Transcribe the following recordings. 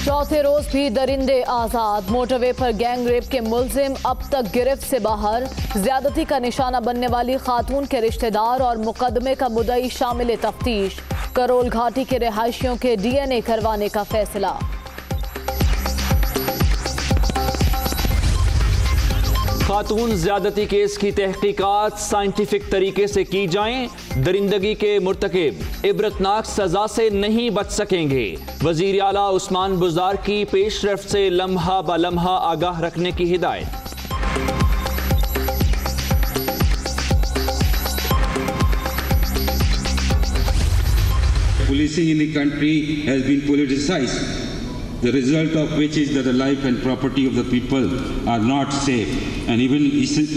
चौथे रोज भी दरिंदे आजाद। मोटरवे पर गैंग रेप के मुलजिम अब तक गिरफ्त से बाहर। ज्यादती का निशाना बनने वाली खातून के रिश्तेदार और मुकदमे का मुद्दई शामिल तफ्तीश। करोल घाटी के रिहायशियों के DNA करवाने का फैसला। खातून ज्यादती केस की तहकीकात साइंटिफिक तरीके से की जाएं। दरिंदगी के मुर्तकिब इबरतनाक सजा से नहीं बच सकेंगे। वजीर आला उस्मान बुज़दार की पेशरफ्त से लम्हा ब लम्हा आगाह रखने की हिदायत। Policing in the country has been politicized, the result of which is that the life and property of the people are not safe, and even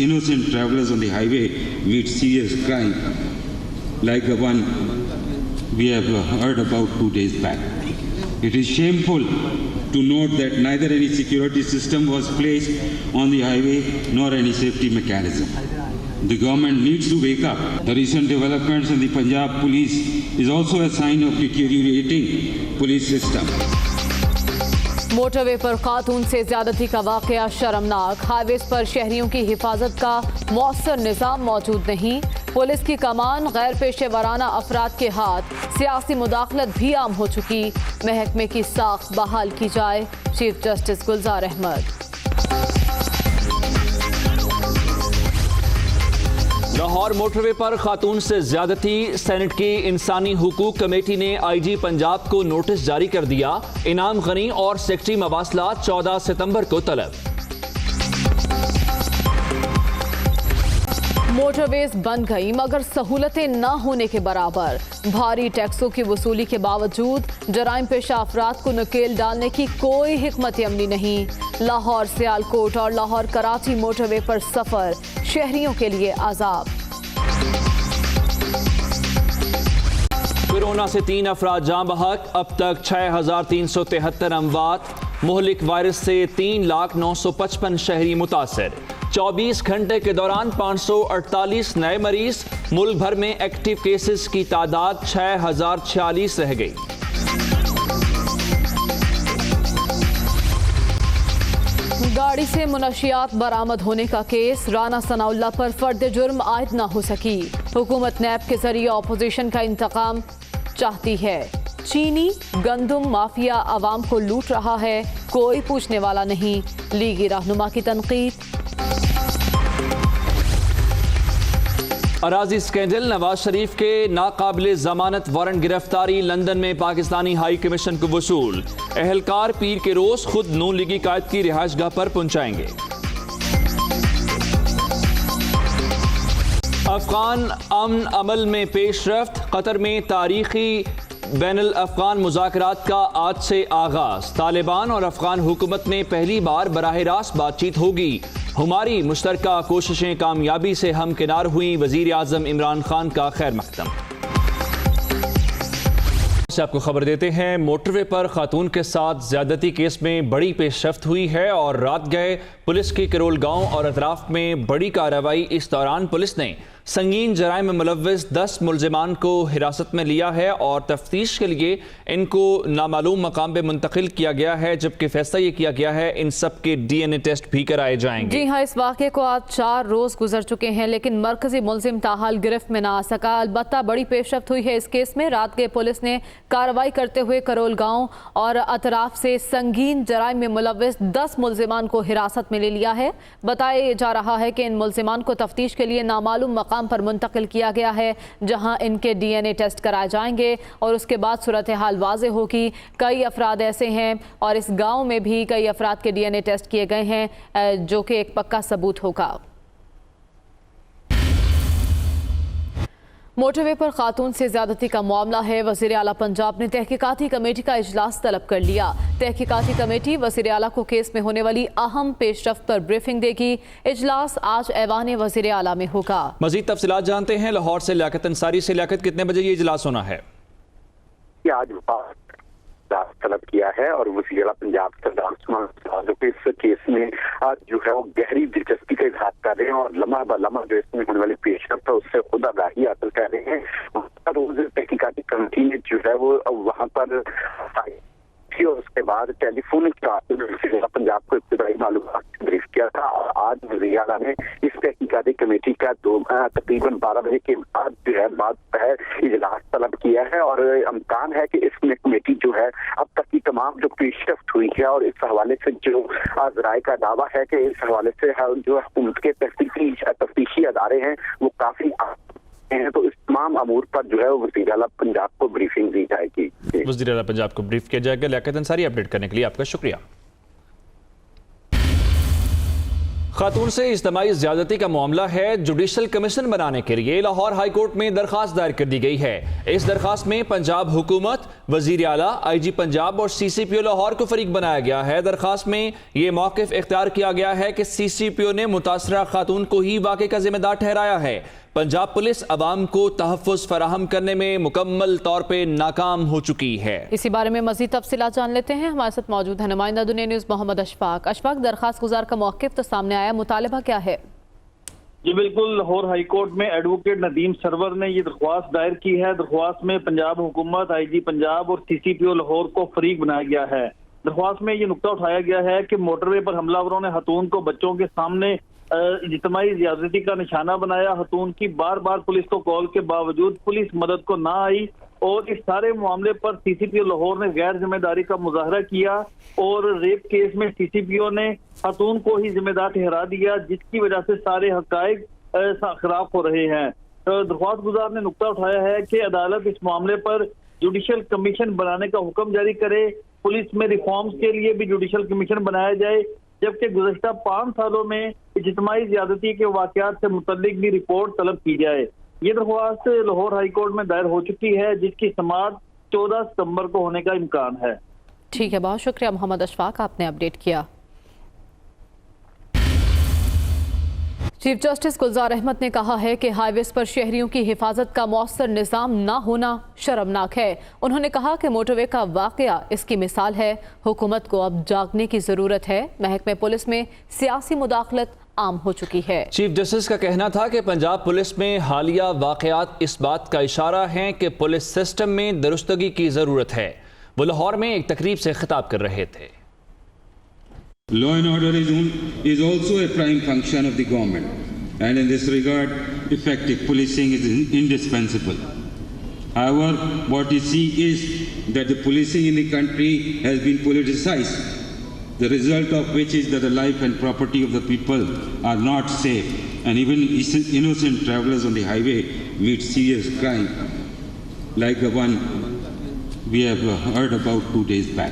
innocent travelers on the highway meet serious crime, like the one we have heard about 2 days back. It is shameful to note that neither any security system was placed on the highway nor any safety mechanism. The government needs to wake up. The recent developments in the Punjab police is also a sign of deteriorating police system. Motorway पर खातून से ज्यादती का वाकया शर्मनाक। Highways पर शहरियों की हिफाजत का मौसर निज़ाम मौजूद नहीं। पुलिस की कमान गैर पेशे वराना अफराद के हाथ। सियासी मुदाखलत भी आम हो चुकी। महकमे की साख बहाल की जाए। चीफ जस्टिस गुलजार अहमद। लाहौर मोटरवे पर खातून से ज्यादती। सेनेट की इंसानी हुकूक कमेटी ने IG पंजाब को नोटिस जारी कर दिया। इनाम गनी और सेक्रेटरी मवासलात 14 सितंबर को तलब। मोटरवेज बन गई मगर सहूलतें न होने के बराबर। भारी टैक्सों की वसूली के बावजूद जराइम पेशा अफराद को नकेल डालने की कोई हिकमत अमली नहीं। लाहौर सियालकोट और लाहौर कराची मोटरवे पर सफर शहरियों के लिए आजाब। कोरोना से 3 अफराद जाँ बहक। अब तक 6373 अमवात। मोहलिक वायरस से 3,09,55 शहरी मुतासर। 24 घंटे के दौरान 548 नए मरीज। मुल्क भर में एक्टिव केसेस की तादाद 6046 रह गई। गाड़ी से मुनशियात बरामद होने का केस। राना सनाउल्लाह पर फर्द जुर्म आयद न हो सकी। हुकूमत नैब के जरिए अपोजिशन का इंतकाम चाहती है। चीनी गंदुम माफिया आवाम को लूट रहा है, कोई पूछने वाला नहीं। लीगी रहनुमा की तनकीद। अराजी स्कैंडल। नवाज शरीफ के नाकाबिले जमानत वारंट गिरफ्तारी। लंदन में पाकिस्तानी हाई कमीशन को वसूल। एहलकार पीर के रोज खुद नून लीगी कायद की रिहाइशगाह पर पहुंचाएंगे। अफगान अमन अमल में पेशरफ्त। कतर में तारीखी बैनुल अफगान मुज़ाकरात का आज से आगाज। तालिबान और अफगान हुकूमत में पहली बार बराह रास्त बातचीत होगी। हमारी मुश्तरका कोशिशें कामयाबी से हमकिनार हुई। वजीर आज़म इमरान खान का खैर मकदम। से आपको खबर देते हैं, मोटरवे पर खातून के साथ ज्यादती केस में बड़ी पेशरफ्त हुई है और रात गए पुलिस की करोल गांव और अतराफ में बड़ी कार्रवाई। इस दौरान पुलिस ने संगीन जराइम में मुलव्वस 10 मुलजिमान को हिरासत में लिया है और तफ्तीश के लिए इनको नामालूम मकाम पे मुंतकिल किया गया है, जबकि फैसला ये किया गया है इन सब के DNA टेस्ट भी कराए जाएंगे। जी हाँ, इस वाक़े को आज 4 रोज गुजर चुके हैं लेकिन मरकजी मुलजिम ताहाल गिरफ्त में ना आ सका। अलबत्ता बड़ी पेशरफ्त हुई है इस केस में। रात के पुलिस ने कार्रवाई करते हुए करोल गाँव और अतराफ से संगीन जराइम में मुलव्वस 10 मुलजिमान को हिरासत में ले लिया है। बताया जा रहा है कि इन मुलजिमान को तफ्तीश के लिए नामालूम मकाम पर मुंतकिल किया गया है, जहां इनके DNA टेस्ट कराए जाएंगे और उसके बाद सूरत हाल वाज़े होगी। कई अफराद ऐसे हैं और इस गांव में भी कई अफराद के DNA टेस्ट किए गए हैं, जो कि एक पक्का सबूत होगा। मोटरवे पर खातून से ज्यादती का मामला है। वज़ीर आला पंजाब ने तहकीकाती कमेटी का इजलास तलब कर लिया। तहकीकाती कमेटी वज़ीर आला को केस में होने वाली अहम पेशरफ्त पर ब्रीफिंग देगी। इजलास आज ऐवान वज़ीर आला में होगा। मज़ीद तफसीलात जानते हैं लाहौर से लियाकत अंसारी से। लियाकत, कितने बजे ये इजलास होना है? आज तलब किया है और वज़ीर आला पंजाब सरदार उस्मान बुज़दार जो इस केस में जो है वो गहरी दिलचस्पी का इजहार कर रहे हैं और लम्हा ब लम्हा जो इसमें होने वाली पेशरफ्त है उससे खुद आगाही हासिल कर रहे हैं। रोज तहकीकाती कमेटी ने जो है वो वहाँ पर थी और उसके बाद टेलीफोनिक पंजाब को इब्तदाई मालूमात ब्रीफ किया था। और आज वज़ीर आला ने इस तहकीकाती कमेटी का तकरीबन 12 बजे के बाद जो है बाद इजलास तलब किया है और इम्कान है कि इसमें कमेटी जो है अब तक की तमाम जो पेशरफ्त हुई है और इस हवाले से जो ज़राए का दावा है कि इस हवाले से जो हुकूमत के तफ्तीशी अदारे हैं वो काफी हैं, तो इस तमाम अमूर पर जो है वज़ीर आला पंजाब को ब्रीफिंग दी जाएगी। वज़ीर आला पंजाब को ब्रीफ किया जाएगा। लियाकत अंसारी, अपडेट करने के लिए आपका शुक्रिया। खातून से इज्तिमाई ज़्यादती का मामला है। जुडिशल कमीशन बनाने के लिए लाहौर हाई कोर्ट में दरखास्त दायर कर दी गई है। इस दरखास्त में पंजाब हुकूमत, वज़ीर आला, IG पंजाब और CCPO लाहौर को फरीक बनाया गया है। दरखास्त में ये मौक़िफ़ इख्तियार किया गया है कि CCPO ने मुतासरा खातून को ही वाक़े का जिम्मेदार ठहराया है। पंजाब पुलिस अवाम को तहफ़्फ़ुज़ फराहम करने में मुकम्मल तौर पर नाकाम हो चुकी है। इसी बारे में मज़ीद तफ़सीलात जान लेते हैं। हमारे साथ मौजूद है नुमाइंदा दुनिया न्यूज़ मोहम्मद अशफाक। दरखास्त गुजार का मौक़िफ़ तो सामने आया, मुतालबा क्या है? जी बिल्कुल, लाहौर हाई कोर्ट में एडवोकेट नदीम सरवर ने ये दरख्वास्त दायर की है। दरख्वास्त में पंजाब हुकूमत, IG पंजाब और CCPO लाहौर को फरीक बनाया गया है। दरख्वास्त में ये नुक्ता उठाया गया है कि मोटरवे पर हमलावरों ने खतून को बच्चों के सामने इज्तिमाई ज़्यादती का निशाना बनाया। खतून की बार बार पुलिस को कॉल के बावजूद पुलिस मदद को ना आई और इस सारे मामले पर CCPO लाहौर ने गैर जिम्मेदारी का मुजाहरा किया और रेप केस में CCPO ने खतून को ही जिम्मेदार ठहरा दिया, जिसकी वजह से सारे हकायक खराब हो रहे हैं। दरख्वास्त गुजार ने नुक्ता उठाया है कि अदालत इस मामले पर जुडिशल कमीशन बनाने का हुक्म जारी करे। पुलिस में रिफॉर्म्स के लिए भी जुडिशल कमीशन बनाया जाए, जबकि गुज़श्ता 5 सालों में इज्तिमाई ज़्यादती के वाक़यात से मुतल्लिक भी रिपोर्ट तलब की जाए। ये दरख्वास्त लाहौर हाई कोर्ट में दायर हो चुकी है, जिसकी समाअत 14 सितंबर को होने का इम्कान है। ठीक है, बहुत शुक्रिया मोहम्मद अशफाक, आपने अपडेट किया। चीफ जस्टिस गुलजार अहमद ने कहा है कि हाईवेज पर शहरियों की हिफाजत का मौसर निज़ाम ना होना शर्मनाक है। उन्होंने कहा कि मोटरवे का वाक़या इसकी मिसाल है। हुकूमत को अब जागने की ज़रूरत है। महकमे पुलिस में सियासी मुदाखलत आम हो चुकी है। चीफ जस्टिस का कहना था कि पंजाब पुलिस में हालिया वाक़यात इस बात का इशारा हैं कि पुलिस सिस्टम में दुरुस्तगी की ज़रूरत है। वो लाहौर में एक तकरीब से खिताब कर रहे थे। Law and order is also a prime function of the government, and in this regard, effective policing is indispensable. However, what we see is that the policing in the country has been politicized, the result of which is that the life and property of the people are not safe, and even innocent travelers on the highway meet serious crime, like the one we have heard about 2 days back.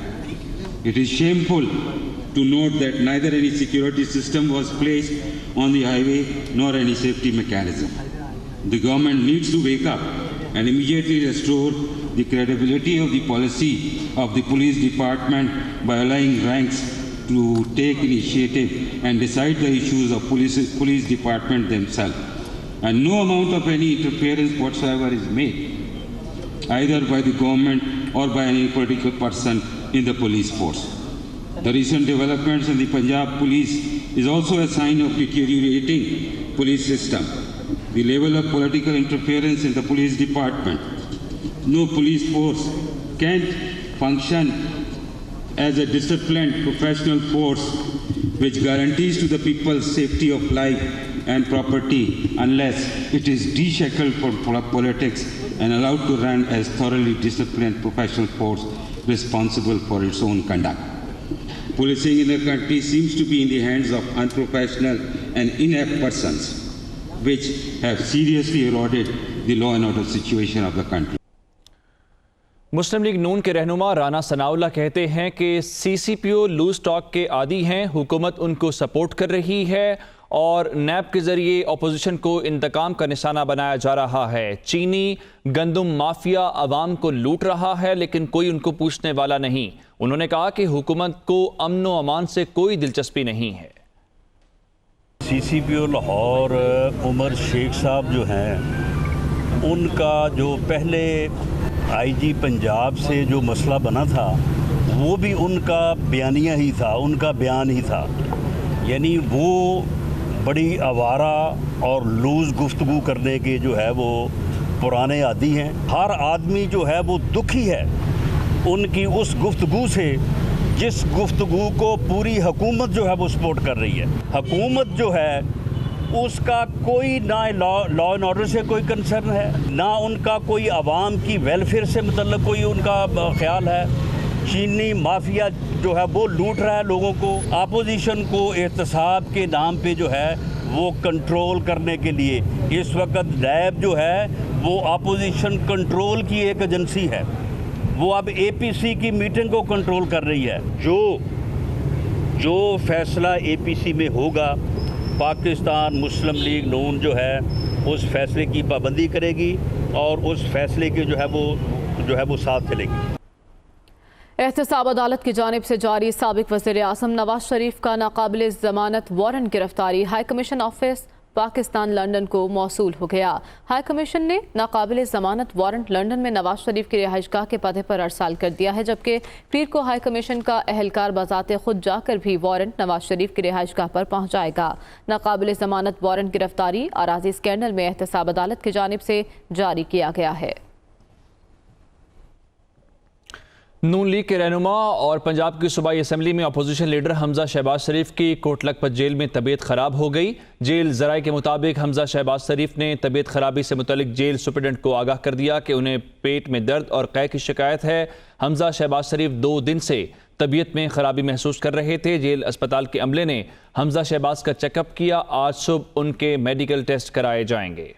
It is shameful to note that neither any security system was placed on the highway nor any safety mechanism. The government needs to wake up and immediately restore the credibility of the policy of the police department by allowing ranks to take initiative and decide the issues of police department themselves. And no amount of any interference whatsoever is made, either by the government or by any political person in the police force. The recent developments in the Punjab police is also a sign of deteriorating police system. The level of political interference in the police department. No police force can function as a disciplined professional force which guarantees to the people safety of life and property unless it is deshackled from politics and allowed to run as thoroughly disciplined professional force responsible for its own conduct. Policing in the country seems to be in the hands of unprofessional and inept persons, which have seriously eroded the law and order situation of the country. Muslim League Noon के रहनुमा राना सनाउल्ला कहते हैं कि CCPO loose talk के आदी हैं। हुकूमत उनको सपोर्ट कर रही है और नैब के जरिए अपोजिशन को इंतकाम का निशाना बनाया जा रहा है। चीनी गंदम माफिया आवाम को लूट रहा है, लेकिन कोई उनको पूछने वाला नहीं। उन्होंने कहा कि हुकूमत को अमन व अमान से कोई दिलचस्पी नहीं है। CCPO लाहौर उमर शेख साहब जो हैं, उनका जो पहले IG पंजाब से जो मसला बना था वो भी उनका बयानिया ही था, उनका बयान ही था। यानी वो बड़ी आवारा और लूज़ गुफ्तगू करने के जो है वो पुराने आदी हैं। हर आदमी जो है वो दुखी है उनकी उस गुफ्तगू से जिस गुफ्तगू को पूरी हुकूमत जो है वो सपोर्ट कर रही है। हुकूमत जो है उसका कोई ना लॉ एंड ऑर्डर से कोई कंसर्न है, ना उनका कोई आवाम की वेलफेयर से मतलब कोई उनका ख्याल है। चीनी माफिया जो है वो लूट रहा है लोगों को। अपोजिशन को एहतसाब के नाम पे जो है वो कंट्रोल करने के लिए इस वक्त नैब जो है वो अपोजिशन कंट्रोल की एक एजेंसी है। वो अब एपीसी की मीटिंग को कंट्रोल कर रही है। जो फैसला एपीसी में होगा, पाकिस्तान मुस्लिम लीग नून जो है उस फैसले की पाबंदी करेगी और उस फैसले के जो है वो साथ चलेगी। एहतसाब अदालत की जानिब से जारी साबिक वज़ीर आज़म नवाज शरीफ का नाकाबिल ज़मानत वारंट गिरफ्तारी high commission office Pakistan London को मौसूल हो गया। हाई कमीशन ने नाकाबिल ज़मानत वारंट लंदन में नवाज शरीफ की रिहाइशगाह के पते पर अरसाल कर दिया है, जबकि पीर को हाई कमीशन का एहलकार बजाते खुद जाकर भी वारंट नवाज शरीफ की रिहाइशगाह पर पहुँचाएगा। नाकाबिल ज़मानत वारंट गिरफ्तारी अराजी स्कैंडल में एहतसाब अदालत की जानिब से जारी किया गया है। नून लीग के रहनुमा और पंजाब की सूबाई असम्बली में अपोजिशन लीडर हमजा शहबाज शरीफ की कोट लखपत जेल में तबीयत खराब हो गई। जेल ज़राए के मुताबिक हमजा शहबाज शरीफ ने तबीयत खराबी से मुतल्लिक जेल सुप्रिटेंडेंट को आगाह कर दिया कि उन्हें पेट में दर्द और कै की शिकायत है। हमजा शहबाज शरीफ 2 दिन से तबीयत में खराबी महसूस कर रहे थे। जेल अस्पताल के अमले ने हमजा शहबाज का चेकअप किया। आज सुबह उनके मेडिकल टेस्ट कराए जाएंगे।